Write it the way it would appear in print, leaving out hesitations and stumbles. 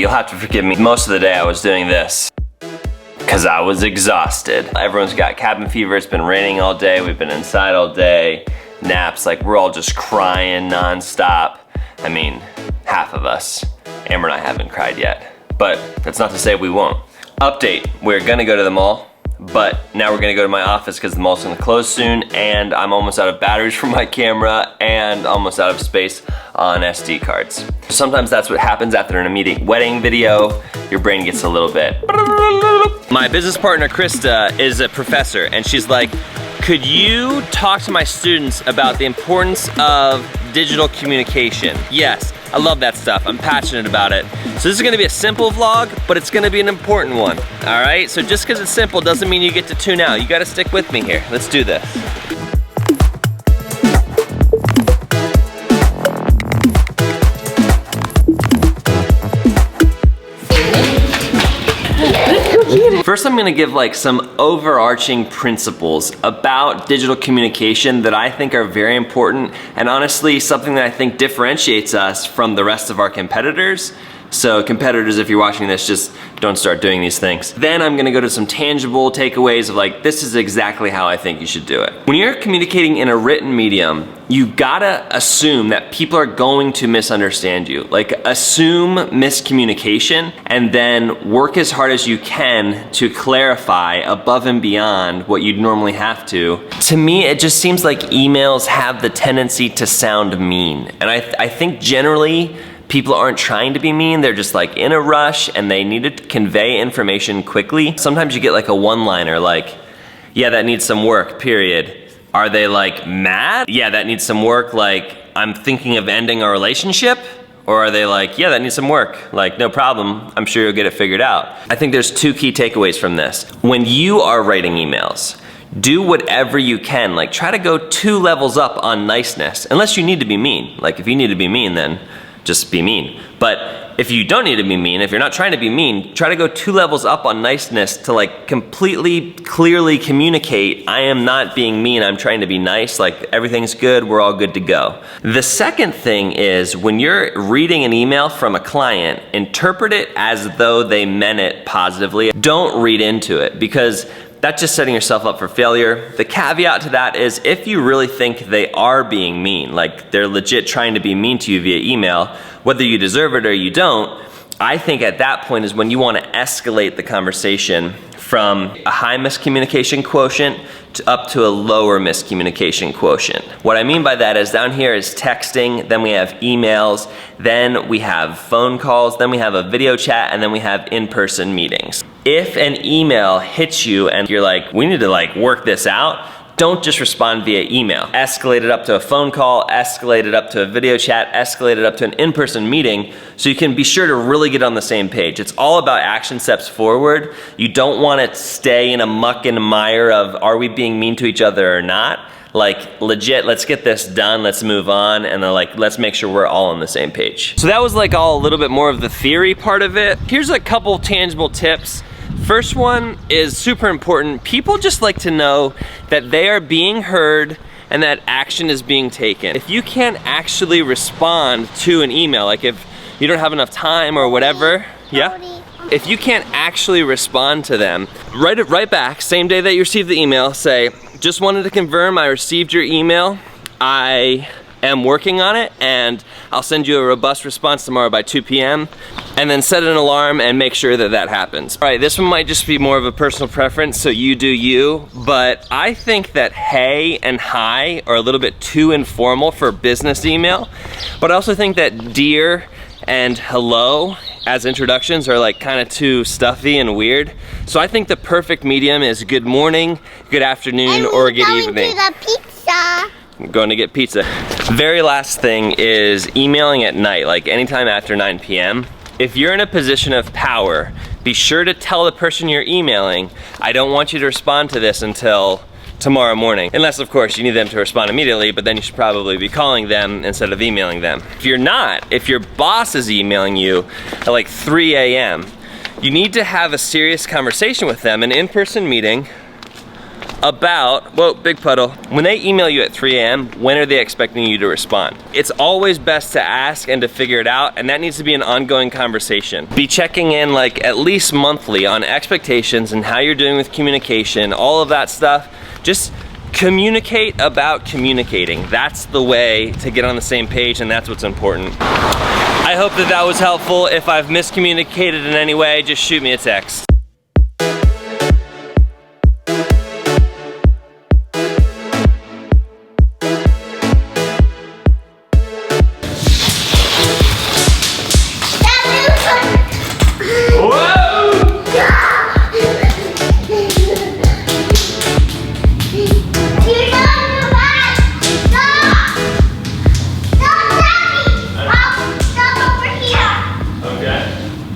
you'll have to forgive me. Most of the day I was doing this because I was exhausted. Everyone's got cabin fever. It's been raining all day. We've been inside all day. Naps, like we're all just crying nonstop. I mean, half of us. Amber and I haven't cried yet, but that's not to say we won't. Update, we're gonna go to the mall, but now we're gonna go to my office because the mall's gonna close soon, and I'm almost out of batteries for my camera and almost out of space on SD cards. Sometimes that's what happens after an immediate wedding video. Your brain gets a little bit. My business partner, Krista, is a professor, and she's like, could you talk to my students about the importance of digital communication? Yes, I love that stuff. I'm passionate about it. So this is gonna be a simple vlog, but it's gonna be an important one, all right? So just because it's simple doesn't mean you get to tune out. You gotta stick with me here. Let's do this. First, I'm gonna give like some overarching principles about digital communication that I think are very important, and honestly, something that I think differentiates us from the rest of our competitors. So competitors, if you're watching this, just don't start doing these things. Then I'm gonna go to some tangible takeaways of like, this is exactly how I think you should do it. When you're communicating in a written medium, you gotta assume that people are going to misunderstand you. Like, assume miscommunication and then work as hard as you can to clarify above and beyond what you'd normally have to. To me, it just seems like emails have the tendency to sound mean. And I think generally, people aren't trying to be mean, they're just like in a rush and they need to convey information quickly. Sometimes you get like a one-liner like, yeah, that needs some work, period. Are they like mad? Yeah, that needs some work, like I'm thinking of ending our relationship? Or are they like, yeah, that needs some work, like no problem, I'm sure you'll get it figured out. I think there's two key takeaways from this. When you are writing emails, do whatever you can, like try to go 2 levels up on niceness, unless you need to be mean. Like if you need to be mean, then just be mean. But if you don't need to be mean, if you're not trying to be mean, try to go 2 levels up on niceness to like completely clearly communicate, I am not being mean, I'm trying to be nice, like everything's good, we're all good to go. The second thing is when you're reading an email from a client, interpret it as though they meant it positively. Don't read into it, because that's just setting yourself up for failure. The caveat to that is if you really think they are being mean, like they're legit trying to be mean to you via email, whether you deserve it or you don't, I think at that point is when you want to escalate the conversation from a high miscommunication quotient up to a lower miscommunication quotient. What I mean by that is down here is texting, then we have emails, then we have phone calls, then we have a video chat, and then we have in-person meetings. If an email hits you and you're like, we need to like work this out, don't just respond via email. Escalate it up to a phone call, escalate it up to a video chat, escalate it up to an in-person meeting so you can be sure to really get on the same page. It's all about action steps forward. You don't want to stay in a muck and mire of are we being mean to each other or not? Like legit, let's get this done, let's move on, and then like, let's make sure we're all on the same page. So that was like all a little bit more of the theory part of it. Here's a couple tangible tips. First one is super important. People just like to know that they are being heard and that action is being taken. If you can't actually respond to an email, like if you don't have enough time or whatever, yeah? If you can't actually respond to them, write it right back, same day that you receive the email, say, just wanted to confirm I received your email. I am working on it and I'll send you a robust response tomorrow by 2 p.m. and then set an alarm and make sure that that happens. All right, this one might just be more of a personal preference, so you do you, but I think that hey and hi are a little bit too informal for business email, but I also think that dear and hello as introductions are like kind of too stuffy and weird. So I think the perfect medium is good morning, good afternoon, or good evening. To the pizza. I'm going to get pizza. Very last thing is emailing at night, like anytime after 9 p.m. If you're in a position of power, be sure to tell the person you're emailing, I don't want you to respond to this until tomorrow morning. Unless, of course, you need them to respond immediately, but then you should probably be calling them instead of emailing them. If you're not, if your boss is emailing you at like 3 a.m., you need to have a serious conversation with them, an in-person meeting, about, whoa, big puddle. When they email you at 3 a.m., when are they expecting you to respond? It's always best to ask and to figure it out, and that needs to be an ongoing conversation. Be checking in like at least monthly on expectations and how you're doing with communication, all of that stuff. Just communicate about communicating. That's the way to get on the same page, and that's what's important. I hope that that was helpful. If I've miscommunicated in any way, just shoot me a text.